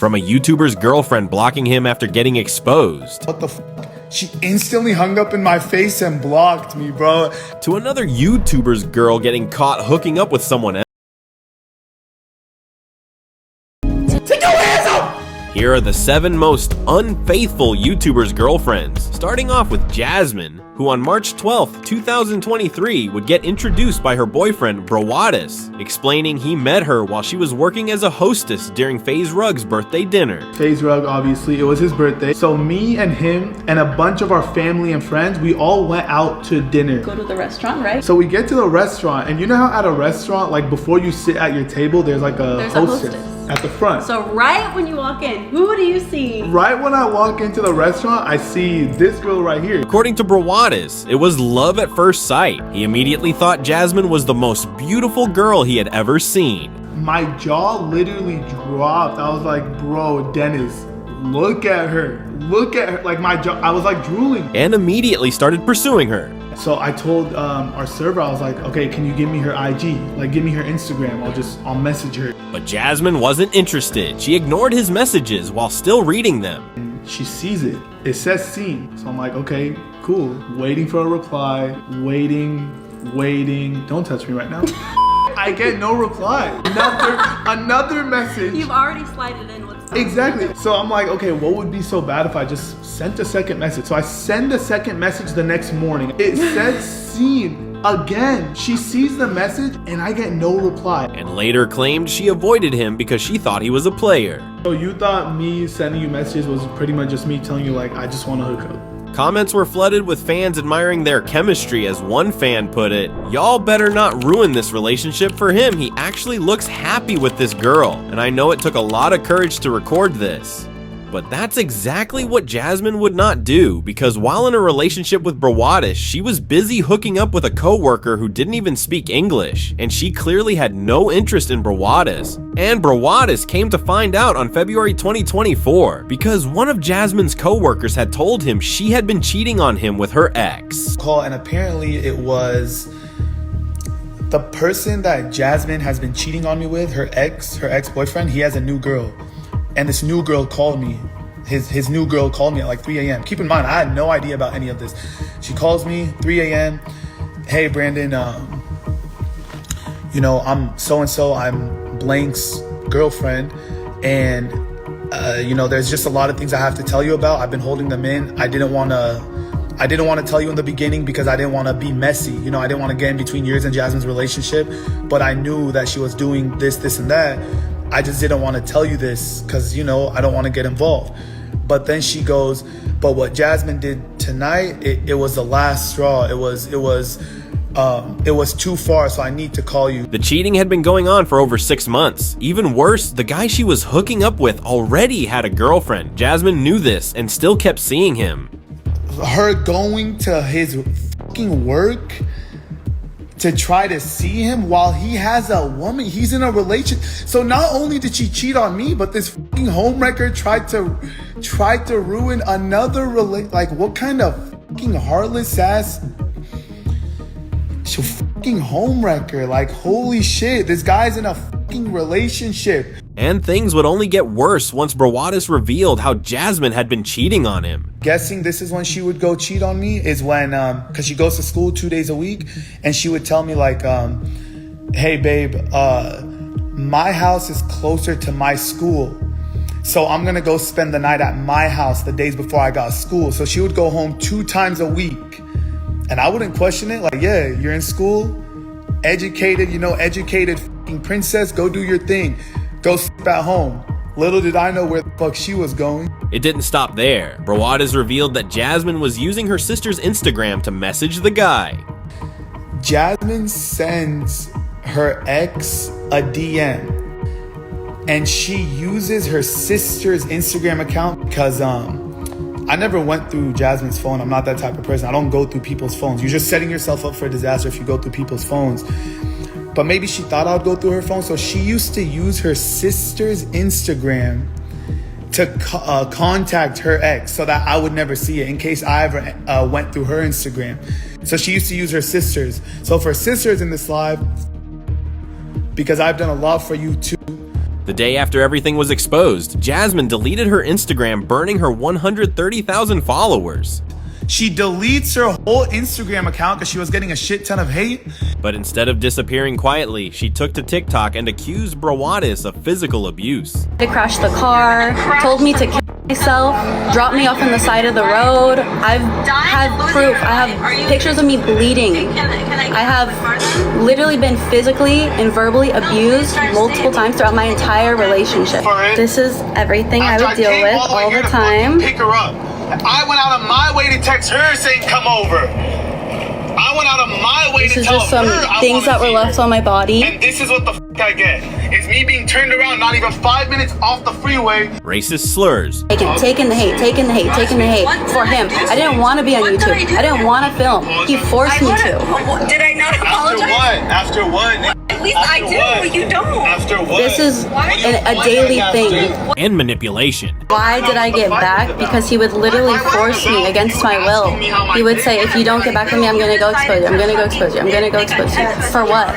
from a YouTuber's girlfriend blocking him after getting exposed. What the f? She instantly hung up in my face and blocked me, bro. To another YouTuber's girl getting caught hooking up with someone else. Take your hands up! Here are the 7 most unfaithful YouTuber's girlfriends, starting off with Jasmine, who on March 12th, 2023 would get introduced by her boyfriend Brawadis, explaining he met her while she was working as a hostess during FaZe Rug's birthday dinner. FaZe Rug, obviously, it was his birthday. So me and him and a bunch of our family and friends, we all went out to dinner. Go to the restaurant, right? So we get to the restaurant, and you know how at a restaurant, like before you sit at your table, there's like a hostess at the front. So right when you walk in, who do you see? Right when I walk into the restaurant, I see this girl right here. According to Brawadis, it was love at first sight. He immediately thought Jasmine was the most beautiful girl he had ever seen. My jaw literally dropped. I was like, bro, Dennis, look at her. Look at her. Like my jaw, I was like drooling. And immediately started pursuing her. So I told our server, I was like, okay, can you give me her IG? Like, give me her Instagram. I'll message her. But Jasmine wasn't interested. She ignored his messages while still reading them. And she sees it. It says seen. So I'm like, okay, cool. Waiting for a reply. Waiting. Don't touch me right now. I get no reply. Another message. You've already slided in with something. Exactly. So I'm like, okay, what would be so bad if I just sent a second message? So I send a second message the next morning. It said seen again. She sees the message and I get no reply. And later claimed she avoided him because she thought he was a player. So you thought me sending you messages was pretty much just me telling you like, I just want to hook up. Comments were flooded with fans admiring their chemistry, as one fan put it, "Y'all better not ruin this relationship for him. He actually looks happy with this girl, and I know it took a lot of courage to record this." But that's exactly what Jasmine would not do, because while in a relationship with Brawadis, she was busy hooking up with a co-worker who didn't even speak English, and she clearly had no interest in Brawadis. And Brawadis came to find out on February 2024, because one of Jasmine's co-workers had told him she had been cheating on him with her ex. And apparently it was the person that Jasmine has been cheating on me with, her ex-boyfriend. He has a new girl. And this new girl called me. His new girl called me at like 3 a.m. Keep in mind, I had no idea about any of this. She calls me 3 a.m. Hey, Brandon, you know, I'm so-and-so. I'm Blank's girlfriend. And, you know, there's just a lot of things I have to tell you about. I've been holding them in. I didn't want to tell you in the beginning because I didn't want to be messy. You know, I didn't want to get in between yours and Jasmine's relationship. But I knew that she was doing this, and that. I just didn't want to tell you this because, you know, I don't want to get involved. But then she goes, but what Jasmine did tonight, it was the last straw. It was too far, so I need to call you. The cheating had been going on for over 6 months. Even worse, the guy she was hooking up with already had a girlfriend. Jasmine knew this and still kept seeing him. Her going to his fucking work to try to see him while he has a woman, he's in a relationship. So not only did she cheat on me, but this fucking homewrecker tried to ruin another like, what kind of fucking heartless ass fucking homewrecker? Like, holy shit, this guy's in a fucking relationship. And things would only get worse once Brawadis revealed how Jasmine had been cheating on him. Guessing this is when she would go cheat on me is when, cause she goes to school 2 days a week, and she would tell me like, hey babe, my house is closer to my school, so I'm gonna go spend the night at my house the days before I got school. So she would go home 2 times a week, and I wouldn't question it. Like, yeah, you're in school, educated, you know, educated fucking princess, go do your thing. Go sleep at home. Little did I know where the fuck she was going. It didn't stop there. Brawadis revealed that Jasmine was using her sister's Instagram to message the guy. Jasmine sends her ex a DM, and she uses her sister's Instagram account because I never went through Jasmine's phone. I'm not that type of person. I don't go through people's phones. You're just setting yourself up for a disaster if you go through people's phones. But maybe she thought I would go through her phone, so she used to use her sister's Instagram to contact her ex so that I would never see it in case I ever went through her Instagram. So she used to use her sister's. So for sisters in this live, because I've done a lot for you too, The day after everything was exposed, Jasmine deleted her Instagram, burning her 130,000 followers. She deletes her whole Instagram account because she was getting a shit ton of hate. But instead of disappearing quietly, she took to TikTok and accused Brawadis of physical abuse. They crashed the car, told me to kill myself, dropped me off on the side of the road. I've had proof. I have pictures of me bleeding. I have literally been physically and verbally abused multiple times throughout my entire relationship. This is everything I would deal with all the time. Pick her up. I went out of my way to text her saying come over. I went out of my way This to is tell just some her I things that were left on my body. And this is what the I get. It's me being turned around not even 5 minutes off the freeway. Racist slurs. Taking the hate for him. I didn't want to be on YouTube. I didn't want to film. He forced me to. Did I not apologize? After what? At least I do. You don't. After what? This is a daily thing. And manipulation. Why did I get back? Because he would literally force me against my will. He would say, if you don't get back with me, I'm gonna go expose you. I'm gonna go expose you. I'm gonna go expose you. For what?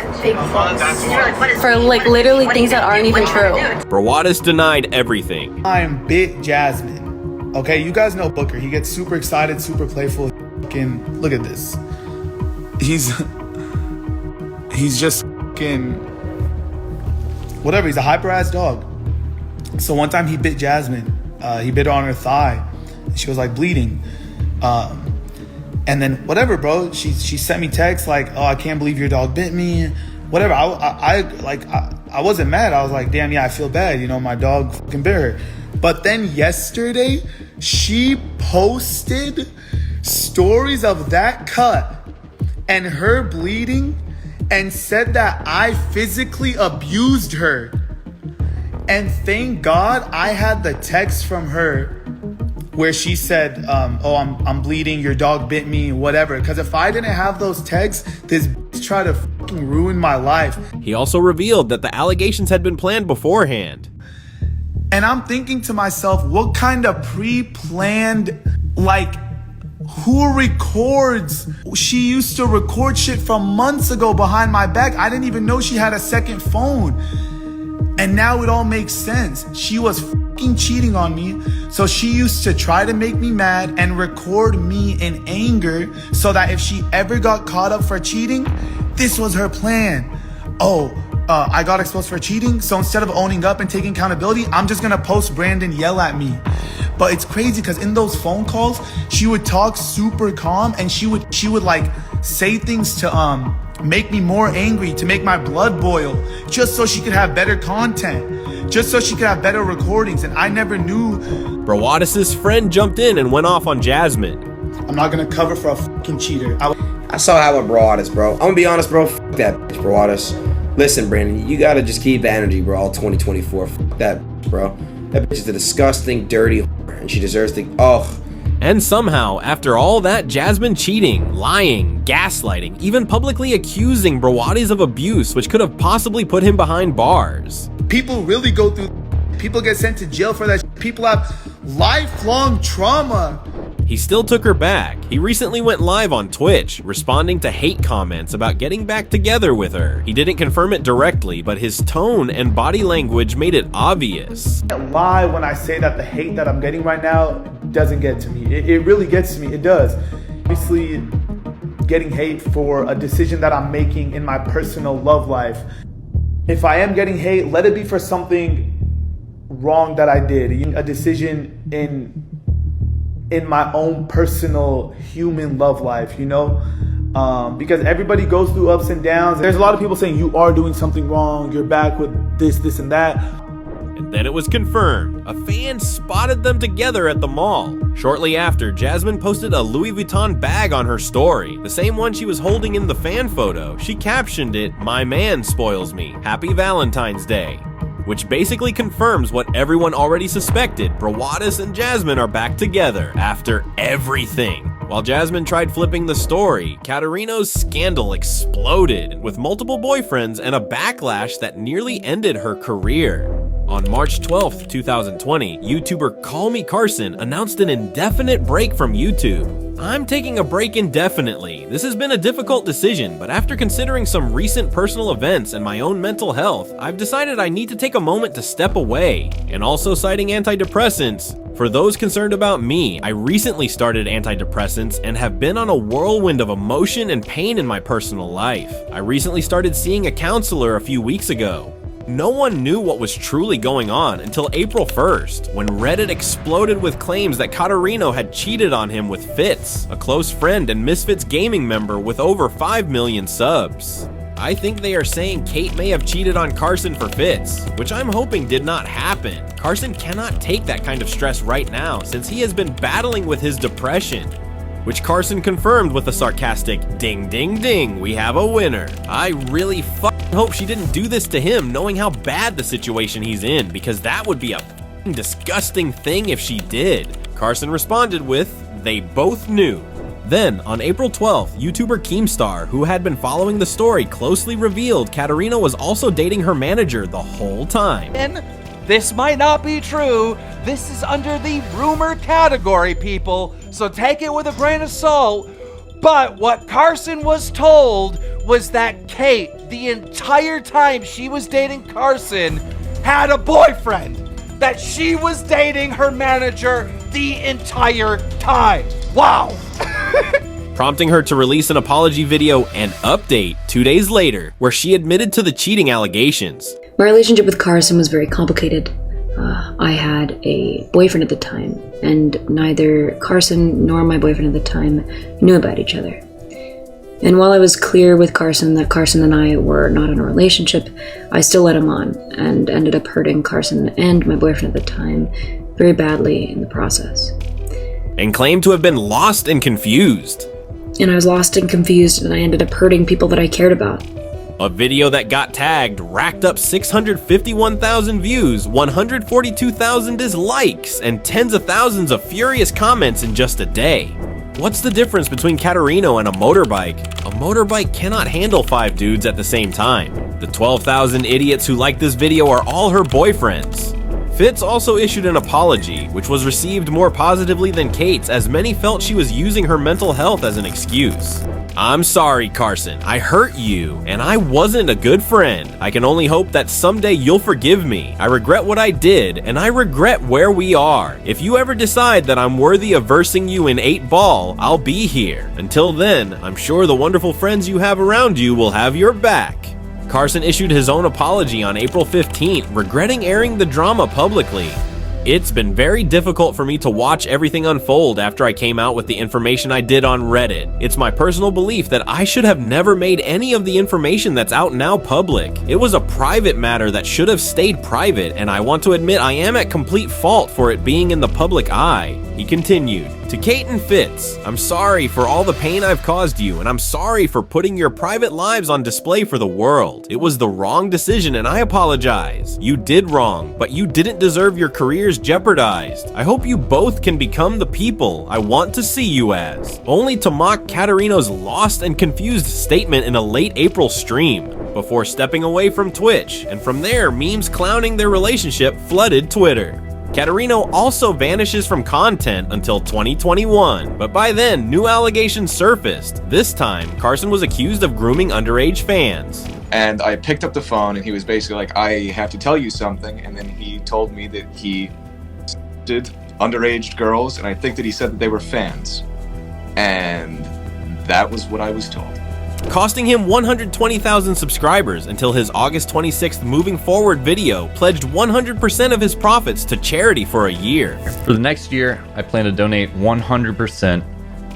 For like literally things that aren't even true. Brawadis denied everything. I'm bit Jasmine. Okay, you guys know Booker. He gets super excited, super playful. Fucking look at this. He's just fucking whatever. He's a hyper ass dog. So one time he bit Jasmine. He bit her on her thigh. She was like bleeding. And then whatever, bro. She sent me texts like, "Oh, I can't believe your dog bit me." Whatever. I wasn't mad. I was like, "Damn, yeah, I feel bad. You know, my dog fucking bit her." But then yesterday, she posted stories of that cut and her bleeding and said that I physically abused her. And thank God I had the text from her where she said, "Oh, I'm bleeding. Your dog bit me," whatever. Because if I didn't have those texts, this bitch tried to fucking ruin my life. He also revealed that the allegations had been planned beforehand. And I'm thinking to myself, what kind of pre-planned, like, who records? She used to record shit from months ago behind my back. I didn't even know she had a second phone. And now it all makes sense. She was fucking cheating on me. So she used to try to make me mad and record me in anger so that if she ever got caught up for cheating, this was her plan. I got exposed for cheating. So instead of owning up and taking accountability, I'm just gonna post Brandon yell at me. But it's crazy because in those phone calls, she would talk super calm and she would like say things to make me more angry, to make my blood boil, just so she could have better content, just so she could have better recordings. And I never knew. Brawadis' friend jumped in and went off on Jasmine. I'm not gonna cover for a fucking cheater. I saw how with Brawadis, bro. I'm gonna be honest, bro. Fuck that bitch, Brawadis. Listen, Brandon, you gotta just keep the energy, bro. All 2024. Fuck that bitch, bro. That bitch is a disgusting, dirty whore, and she deserves to. Ugh. And somehow, after all that, Jasmine cheating, lying, gaslighting, even publicly accusing Brawadis of abuse, which could have possibly put him behind bars. People really go through. People get sent to jail for that. People have lifelong trauma. He still took her back. He recently went live on Twitch, responding to hate comments about getting back together with her. He didn't confirm it directly, but his tone and body language made it obvious. I can't lie when I say that the hate that I'm getting right now doesn't get to me. It really gets to me. It does. Obviously, getting hate for a decision that I'm making in my personal love life. If I am getting hate, let it be for something wrong that I did. A decision in my own personal human love life, you know? Because everybody goes through ups and downs. There's a lot of people saying you are doing something wrong, you're back with this and that. And then it was confirmed. A fan spotted them together at the mall. Shortly after, Jasmine posted a Louis Vuitton bag on her story, the same one she was holding in the fan photo. She captioned it, "My man spoils me. Happy Valentine's Day." Which basically confirms what everyone already suspected. Brawadis and Jasmine are back together after everything. While Jasmine tried flipping the story, Katerino's scandal exploded with multiple boyfriends and a backlash that nearly ended her career. On March 12th, 2020, YouTuber Call Me Carson announced an indefinite break from YouTube. I'm taking a break indefinitely. This has been a difficult decision, but after considering some recent personal events and my own mental health, I've decided I need to take a moment to step away. And also citing antidepressants. For those concerned about me, I recently started antidepressants and have been on a whirlwind of emotion and pain in my personal life. I recently started seeing a counselor a few weeks ago. No one knew what was truly going on until April 1st, when Reddit exploded with claims that Katarino had cheated on him with Fitz, a close friend and Misfits gaming member with over 5 million subs. I think they are saying Kate may have cheated on Carson for Fitz, which I'm hoping did not happen. Carson cannot take that kind of stress right now since he has been battling with his depression, which Carson confirmed with a sarcastic ding ding ding, we have a winner. I really hope she didn't do this to him knowing how bad the situation he's in, because that would be a disgusting thing if she did. Carson responded with, they both knew. Then, on April 12th, YouTuber Keemstar, who had been following the story, closely revealed Katarina was also dating her manager the whole time. This might not be true. This is under the rumor category, people, so take it with a grain of salt. But what Carson was told was that Kate, the entire time she was dating Carson, had a boyfriend. That she was dating her manager the entire time. Wow. Prompting her to release an apology video and update 2 days later, where she admitted to the cheating allegations. My relationship with Carson was very complicated. I had a boyfriend at the time, and neither Carson nor my boyfriend at the time knew about each other. And while I was clear with Carson that Carson and I were not in a relationship, I still led him on, and ended up hurting Carson and my boyfriend at the time very badly in the process. And claimed to have been lost and confused. And I was lost and confused, and I ended up hurting people that I cared about. A video that got tagged racked up 651,000 views, 142,000 dislikes, and tens of thousands of furious comments in just a day. What's the difference between Katarino and a motorbike? A motorbike cannot handle 5 dudes at the same time. The 12,000 idiots who like this video are all her boyfriends. Fitz also issued an apology, which was received more positively than Kate's, as many felt she was using her mental health as an excuse. I'm sorry, Carson. I hurt you, and I wasn't a good friend. I can only hope that someday you'll forgive me. I regret what I did, and I regret where we are. If you ever decide that I'm worthy of versing you in 8-ball, I'll be here. Until then, I'm sure the wonderful friends you have around you will have your back. Carson issued his own apology on April 15th, regretting airing the drama publicly. It's been very difficult for me to watch everything unfold after I came out with the information I did on Reddit. It's my personal belief that I should have never made any of the information that's out now public. It was a private matter that should have stayed private, and I want to admit I am at complete fault for it being in the public eye. He continued, to Kate and Fitz, I'm sorry for all the pain I've caused you, and I'm sorry for putting your private lives on display for the world. It was the wrong decision, and I apologize. You did wrong, but you didn't deserve your careers jeopardized. I hope you both can become the people I want to see you as. Only to mock Katarino's lost and confused statement in a late April stream, before stepping away from Twitch, and from there, memes clowning their relationship flooded Twitter. Katarino also vanishes from content until 2021, but by then, new allegations surfaced. This time, Carson was accused of grooming underage fans. And I picked up the phone, and he was basically like, I have to tell you something, and then he told me that he did underage girls, and I think that he said that they were fans. And that was what I was told. Costing him 120,000 subscribers until his August 26th Moving Forward video pledged 100% of his profits to charity for a year. For the next year, I plan to donate 100%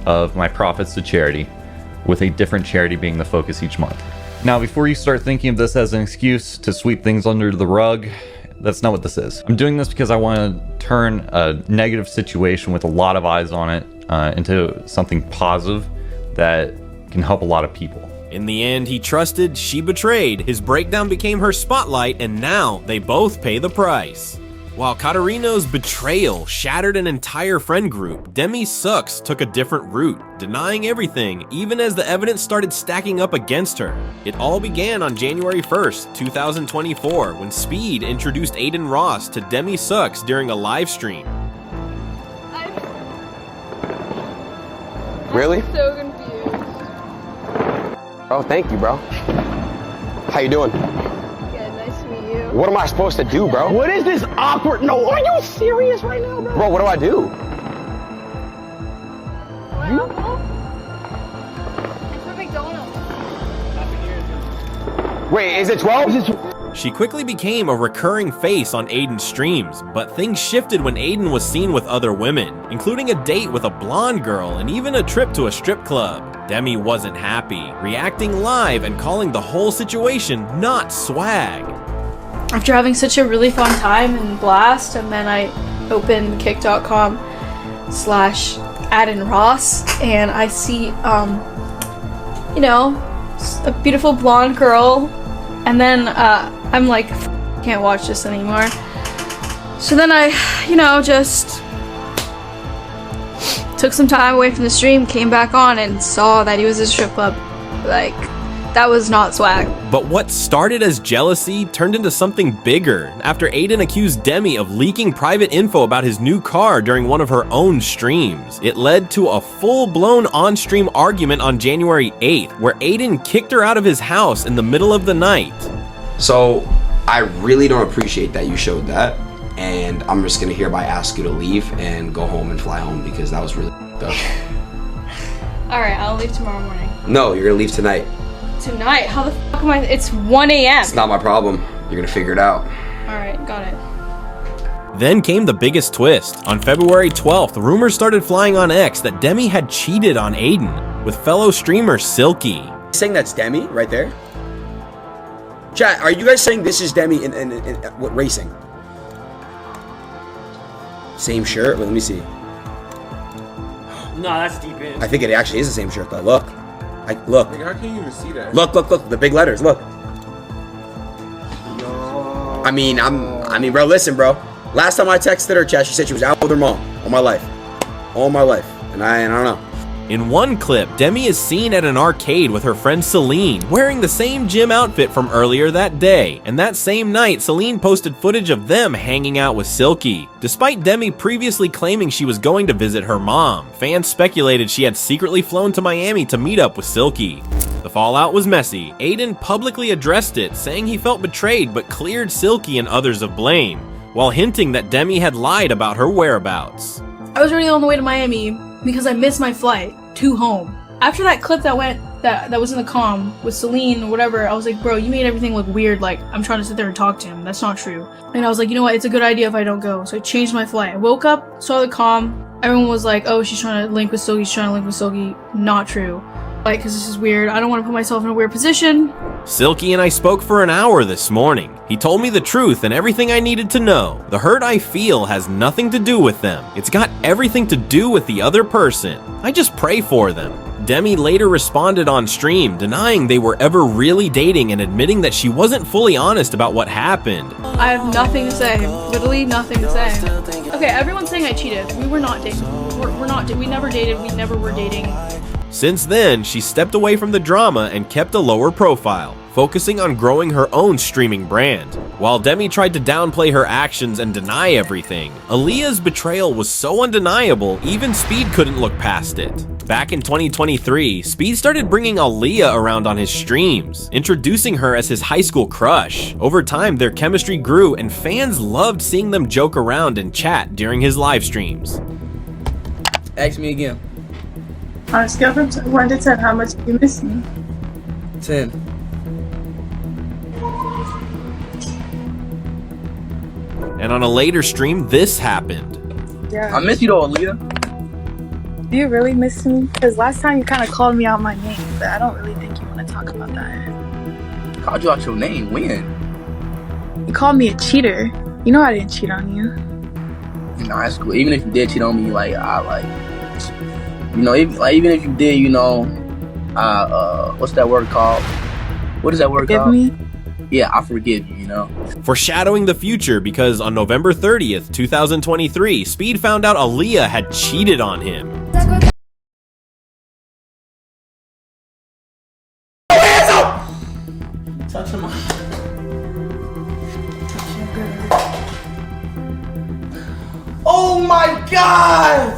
of my profits to charity, with a different charity being the focus each month. Now, before you start thinking of this as an excuse to sweep things under the rug, that's not what this is. I'm doing this because I want to turn a negative situation with a lot of eyes on it into something positive that can help a lot of people. In the end, he trusted, she betrayed. His breakdown became her spotlight, and now they both pay the price. While Katarino's betrayal shattered an entire friend group, Demi Sucks took a different route, denying everything, even as the evidence started stacking up against her. It all began on January 1st, 2024, when Speed introduced Aiden Ross to Demi Sucks during a live stream. Really? So confused. Bro, thank you, bro. How you doing? Good, nice to meet you. What am I supposed to do, bro? What is this awkward? No, are you serious right now, bro? Bro, what do I do? It's for McDonald's. Wait, is it 12? She quickly became a recurring face on Aiden's streams, but things shifted when Aiden was seen with other women, including a date with a blonde girl and even a trip to a strip club. Demi wasn't happy, reacting live and calling the whole situation not swag. After having such a really fun time and blast, and then I opened kick.com/AdenRoss, and I see, you know, a beautiful blonde girl, and then I'm like, can't watch this anymore. So then I, you know, just took some time away from the stream, came back on, and saw that he was at a strip club. Like, that was not swag. But what started as jealousy turned into something bigger after Aiden accused Demi of leaking private info about his new car during one of her own streams. It led to a full-blown on-stream argument on January 8th, where Aiden kicked her out of his house in the middle of the night. So I really don't appreciate that you showed that, and I'm just gonna hereby ask you to leave and go home and fly home because that was really tough. Alright, I'll leave tomorrow morning. No, you're gonna leave tonight. Tonight? How the fuck am I? It's 1 a.m. It's not my problem. You're gonna figure it out. Alright, got it. Then came the biggest twist. On February 12th, rumors started flying on X that Demi had cheated on Aiden with fellow streamer Silky. Saying that's Demi right there? Chat, are you guys saying this is Demi in what racing? Same shirt? Wait, let me see. No, that's deep in. I think it actually is the same shirt though. Look. Look. Like, how can you even see that? Look, the big letters, look. No. I mean, bro, listen, bro. Last time I texted her, chat, she said she was out with her mom. All my life. And I don't know. In one clip, Demi is seen at an arcade with her friend Celine, wearing the same gym outfit from earlier that day. And that same night, Celine posted footage of them hanging out with Silky. Despite Demi previously claiming she was going to visit her mom, fans speculated she had secretly flown to Miami to meet up with Silky. The fallout was messy. Aiden publicly addressed it, saying he felt betrayed but cleared Silky and others of blame, while hinting that Demi had lied about her whereabouts. I was already on the way to Miami because I missed my flight to home. After that clip that was in the comm with Celine or whatever, I was like, bro, you made everything look weird, like I'm trying to sit there and talk to him. That's not true. And I was like, you know what, it's a good idea if I don't go. So I changed my flight. I woke up, saw the comm, everyone was like, oh, she's trying to link with Silky, not true. Like, because this is weird. I don't want to put myself in a weird position. Silky and I spoke for an hour this morning. He told me the truth and everything I needed to know. The hurt I feel has nothing to do with them. It's got everything to do with the other person. I just pray for them. Demi later responded on stream, denying they were ever really dating and admitting that she wasn't fully honest about what happened. I have nothing to say. Literally nothing to say. Okay, everyone's saying I cheated. We were not dating. We never dated. We never were dating. Since then, she stepped away from the drama and kept a lower profile, focusing on growing her own streaming brand. While Demi tried to downplay her actions and deny everything, Aaliyah's betrayal was so undeniable, even Speed couldn't look past it. Back in 2023, Speed started bringing Aaliyah around on his streams, introducing her as his high school crush. Over time, their chemistry grew and fans loved seeing them joke around and chat during his live streams. Ask me again. On a scale from 1 to 10, how much do you miss me? 10. And on a later stream, this happened. Yeah. I miss you though, Aaliyah. Do you really miss me? Because last time you kind of called me out my name, but I don't really think you want to talk about that. Called you out your name? When? You called me a cheater. You know I didn't cheat on you. No, that's cool. Even if you did cheat on me, even if you did, what's that word called? What is that word Forgive called? me? yeah, I forgive you, you know? Foreshadowing the future because on November 30th, 2023, Speed found out Aaliyah had cheated on him. Touch him. Oh my god!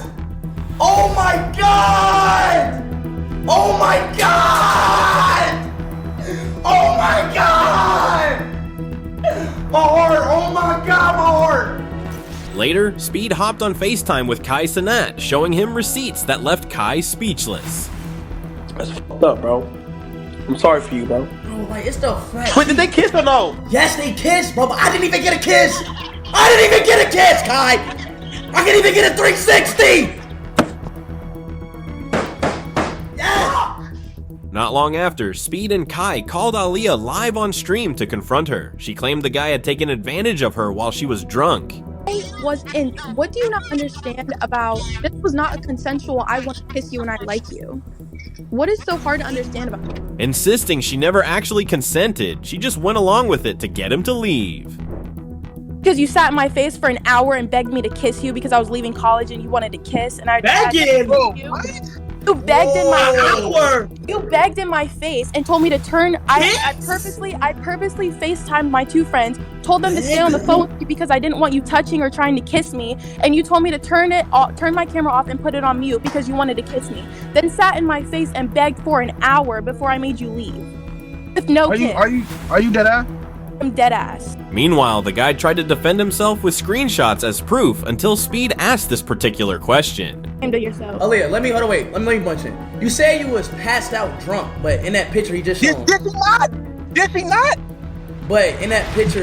Oh my god! Oh my god! Oh my god! My heart! Oh my god, my heart! Later, Speed hopped on FaceTime with Kai Cenat, showing him receipts that left Kai speechless. That's fucked up, bro. I'm sorry for you, bro. Bro, like, it's the fact. Wait, did they kiss or no? Yes, they kissed, bro, but I didn't even get a kiss. I didn't even get a kiss, Kai. I didn't even get a 360. Yeah. Not long after, Speed and Kai called Aaliyah live on stream to confront her. She claimed the guy had taken advantage of her while she was drunk. What do you not understand about this? Was not a consensual I want to kiss you and I like you. What is so hard to understand about it? Insisting she never actually consented, she just went along with it to get him to leave. Because you sat in my face for an hour and begged me to kiss you because I was leaving college and you wanted to kiss and I Begging? You begged in my hour. You begged in my face and told me to turn. I purposely FaceTimed my two friends, told them to stay on the phone with me because I didn't want you touching or trying to kiss me, and you told me to turn my camera off and put it on mute because you wanted to kiss me. Then sat in my face and begged for an hour before I made you leave. With no kiss. Are you dead ass? I'm dead ass. Meanwhile, the guy tried to defend himself with screenshots as proof until Speed asked this particular question. To yourself. Aaliyah, let me bunch in. You say you was passed out drunk, but in that picture he just showed. Did he not? Did he not? But in that picture,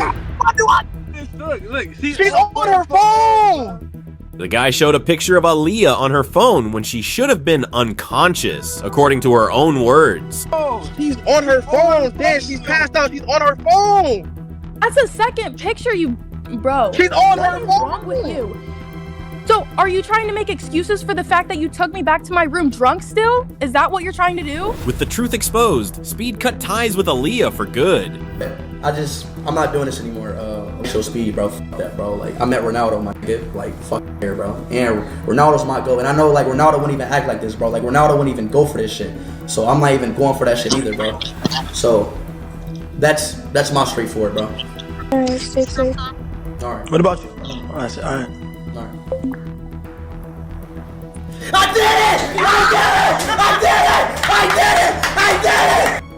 Look, she's on her phone. The guy showed a picture of Aaliyah on her phone when she should have been unconscious, according to her own words. Oh, she's on her phone. Damn, she's passed out. She's on her phone. That's a second picture, you bro. She's on what her is phone. wrong with you? So, are you trying to make excuses for the fact that you took me back to my room drunk still? Is that what you're trying to do? With the truth exposed, Speed cut ties with Aaliyah for good. I'm not doing this anymore. Show Speed, bro. Fuck that, bro. Like, I met Ronaldo, my nigga. Like, fuck here, bro. And Ronaldo's my goal. And I know, like, Ronaldo wouldn't even act like this, bro. Like, Ronaldo wouldn't even go for this shit. So, I'm not even going for that shit either, bro. So, that's my street for it, bro. Alright, stay safe. Alright. What about you? Alright. I did it!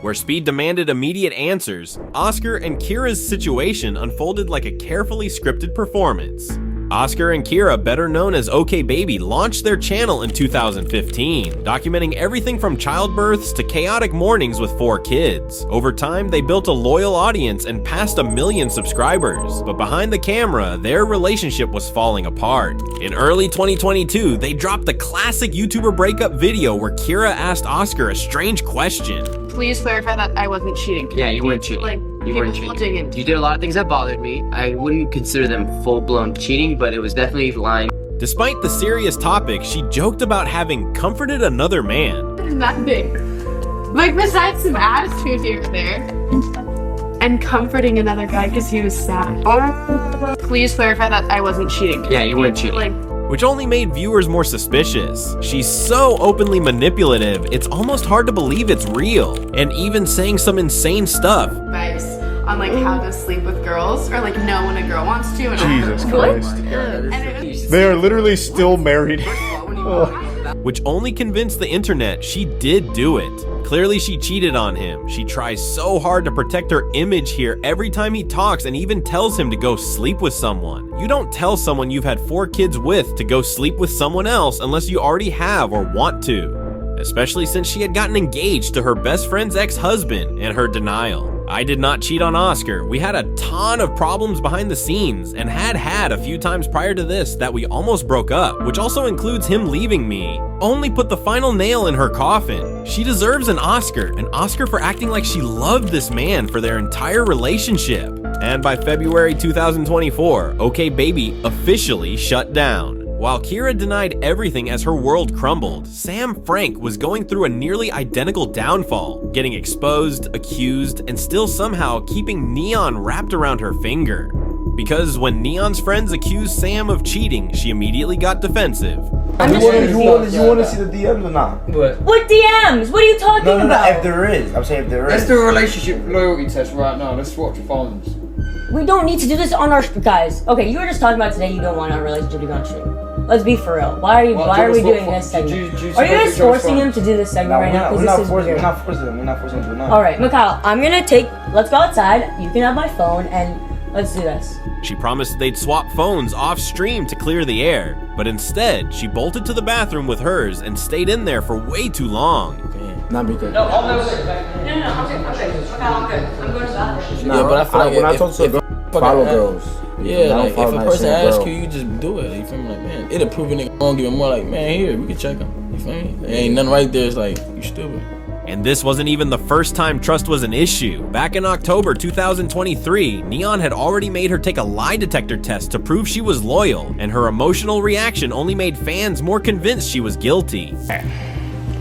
Where Speed demanded immediate answers, Oscar and Kira's situation unfolded like a carefully scripted performance. Oscar and Kira, better known as OK Baby, launched their channel in 2015, documenting everything from childbirths to chaotic mornings with 4 kids. Over time, they built a loyal audience and passed 1 million subscribers, but behind the camera, their relationship was falling apart. In early 2022, they dropped the classic YouTuber breakup video where Kira asked Oscar a strange question. Please clarify that I wasn't cheating. Yeah, you weren't cheating. You weren't cheating. You did a lot of things that bothered me. I wouldn't consider them full-blown cheating, but it was definitely lying. Despite the serious topic, she joked about having comforted another man. Nothing. Like, besides some attitude here and there. And comforting another guy because he was sad. Please clarify that I wasn't cheating. Yeah, you weren't cheating. Which only made viewers more suspicious. She's so openly manipulative, it's almost hard to believe it's real. And even saying some insane stuff. Advice on like how to sleep with girls or like know when a girl wants to. And Jesus Christ. They are literally still married. Which only convinced the internet she did do it. Clearly she cheated on him. She tries so hard to protect her image here every time he talks and even tells him to go sleep with someone. You don't tell someone you've had 4 kids with to go sleep with someone else unless you already have or want to. Especially since she had gotten engaged to her best friend's ex-husband and her denial. I did not cheat on Oscar. We had a ton of problems behind the scenes and had a few times prior to this that we almost broke up, which also includes him leaving me. Only put the final nail in her coffin. She deserves an Oscar for acting like she loved this man for their entire relationship. And by February 2024, OK Baby officially shut down. While Kira denied everything as her world crumbled, Sam Frank was going through a nearly identical downfall, getting exposed, accused, and still somehow keeping Neon wrapped around her finger. Because when Neon's friends accused Sam of cheating, she immediately got defensive. You want to see the DMs or not? What DMs? What are you talking No, about? if there is. I'm saying if there is. Let's do a relationship loyalty test right now. Let's watch your phones. We don't need to do this on our guys. Okay, you were just talking about today you don't want our relationship to go on stream. Let's be for real. Why are we doing this segment? Are you guys forcing him to do this segment right now? Because this is weird. We're not forcing him. We're not forcing him to do nothing. Alright, Mikhail, let's go outside. You can have my phone and let's do this. She promised they'd swap phones off stream to clear the air, but instead, she bolted to the bathroom with hers and stayed in there for way too long. Not be good. No, I'm good. I'm good. I'm good. I'm going to the bathroom. Nah, but I feel like when I talk to a girl, follow girls. Yeah, like if a person asks you, you just do it. You feel me? Like, man, it'll prove a nigga wrong even more. Like, man, here, we can check him. You feel me? There ain't nothing right there. It's like, you stupid. And this wasn't even the first time trust was an issue. Back in October 2023, Neon had already made her take a lie detector test to prove she was loyal, and her emotional reaction only made fans more convinced she was guilty.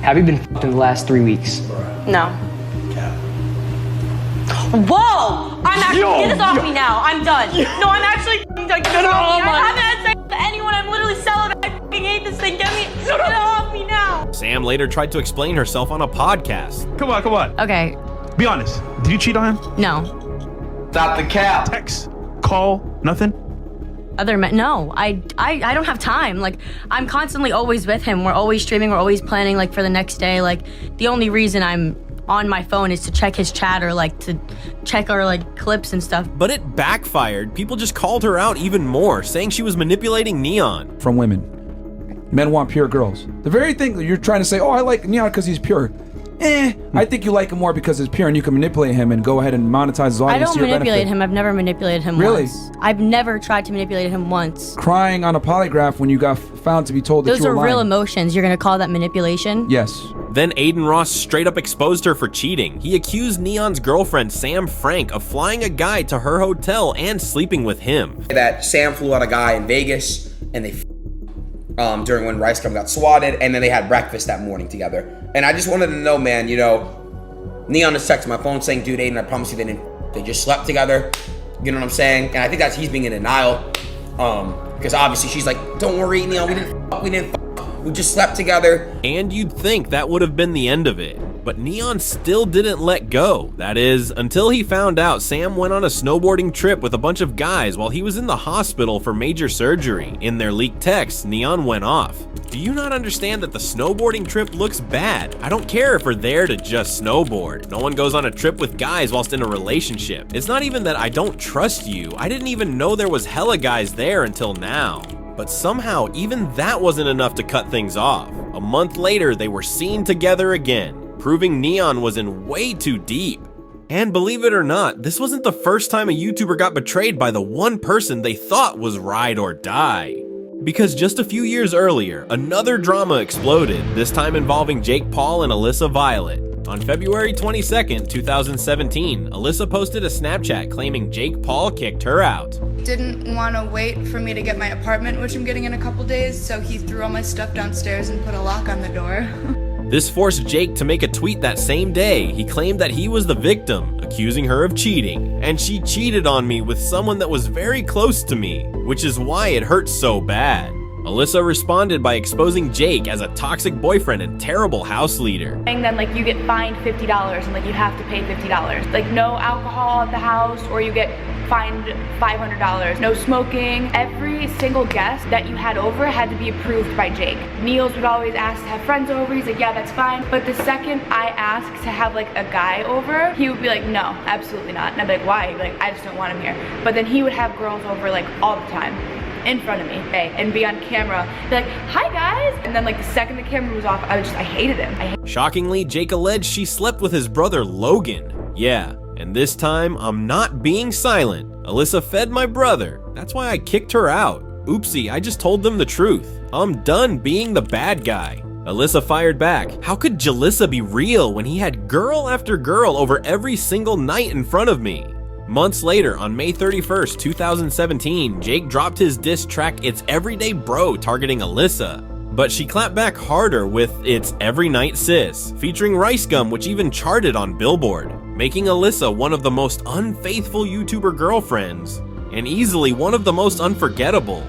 Have you been f***ed in the last 3 weeks? No. Whoa! I'm actually, get this off me now. I'm done. No, I'm actually done. Get this off me. I haven't had sex with anyone. I'm literally celibate. I fucking hate this thing. Get it off me now. Sam later tried to explain herself on a podcast. Come on. Okay. Be honest. Did you cheat on him? No. Stop the cap. Text, call, nothing? No, I don't have time. Like, I'm constantly always with him. We're always streaming. We're always planning, like, for the next day. Like, the only reason I'm on my phone is to check his chat or, like, to check our, like, clips and stuff. But it backfired. People just called her out even more, saying she was manipulating Neon. From women. Men want pure girls. The very thing that you're trying to say, oh, I like Neon because he's pure. I think you like him more because it's pure and you can manipulate him and go ahead and monetize his audience. I don't manipulate him. I've never manipulated him Really? once. I've never tried to manipulate him once. Crying on a polygraph when you got found to be told that Those you were are lying. real emotions. You're gonna call that manipulation? Yes. Then Aiden Ross straight up exposed her for cheating. He accused Neon's girlfriend, Sam Frank, of flying a guy to her hotel and sleeping with him. That Sam flew out a guy in Vegas and they during when Rice Gum got swatted, and then they had breakfast that morning together. And I just wanted to know, man, you know, Neon is texting my phone saying, dude, Aiden, I promise you they just slept together. You know what I'm saying? And I think that's he's being in denial. Because obviously she's like, don't worry, Neon, we didn't we just slept together. And you'd think that would have been the end of it. But Neon still didn't let go. That is, until he found out Sam went on a snowboarding trip with a bunch of guys while he was in the hospital for major surgery. In their leaked texts, Neon went off. Do you not understand that the snowboarding trip looks bad? I don't care if we're there to just snowboard. No one goes on a trip with guys whilst in a relationship. It's not even that I don't trust you. I didn't even know there was hella guys there until now. But somehow, even that wasn't enough to cut things off. A month later, they were seen together again, proving Neon was in way too deep. And believe it or not, this wasn't the first time a YouTuber got betrayed by the one person they thought was ride or die. Because just a few years earlier, another drama exploded, this time involving Jake Paul and Alyssa Violet. On February 22nd, 2017, Alyssa posted a Snapchat claiming Jake Paul kicked her out. Didn't want to wait for me to get my apartment, which I'm getting in a couple days, so he threw all my stuff downstairs and put a lock on the door. This forced Jake to make a tweet that same day. He claimed that he was the victim, accusing her of cheating. And she cheated on me with someone that was very close to me, which is why it hurt so bad. Alyssa responded by exposing Jake as a toxic boyfriend and terrible house leader. And then like you get fined $50 and like you have to pay $50. Like no alcohol at the house, or you get fined $500. No smoking. Every single guest that you had over had to be approved by Jake. Niels would always ask to have friends over. He's like, yeah, that's fine. But the second I asked to have like a guy over, he would be like, no, absolutely not. And I'd be like, why? He'd be like, I just don't want him here. But then he would have girls over like all the time in front of me, and be on camera, be like, hi guys, and then like the second the camera was off, I hated him. Shockingly, Jake alleged she slept with his brother Logan. Yeah, and this time, I'm not being silent. Alyssa fed my brother. That's why I kicked her out. Oopsie, I just told them the truth. I'm done being the bad guy. Alyssa fired back. How could Jalissa be real when he had girl after girl over every single night in front of me? Months later, on May 31st, 2017, Jake dropped his diss track It's Everyday Bro targeting Alyssa. But she clapped back harder with It's Every Night Sis, featuring Rice Gum, which even charted on Billboard, making Alyssa one of the most unfaithful YouTuber girlfriends, and easily one of the most unforgettable.